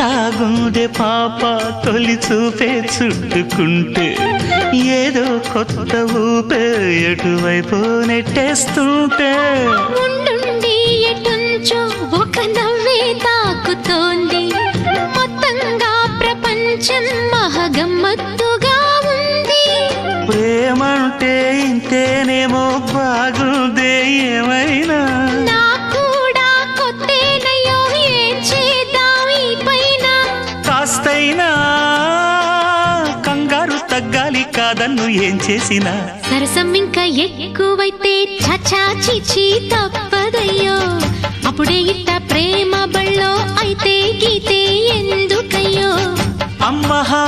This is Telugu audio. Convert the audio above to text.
ఎట్టాగుండే పాప తొలి చూపే చుట్టుకుంటే ఏదో కొత్త ఊపే ఎటువైపు నెట్టేస్తుంటే ఉండుండి ఎటుంచో ఒక నవ్వే తాకుతోంది మొత్తంగా ప్రపంచం మహగమ్మత్తుగా ఉంది ప్రేమంటే ఇంతేనేమో బాగుందే ఏమైనా కాస్తైనా కంగారు తగ్గాలి కాదన్ను ఏం చేసినా సరసం ఇంకా ఎక్కువైతే చచా చిచి తప్పదయ్యో అప్పుడే ఇట్ట ప్రేమ బళ్ళో అయితే గీతే ఎందుకయ్యో అమ్మహా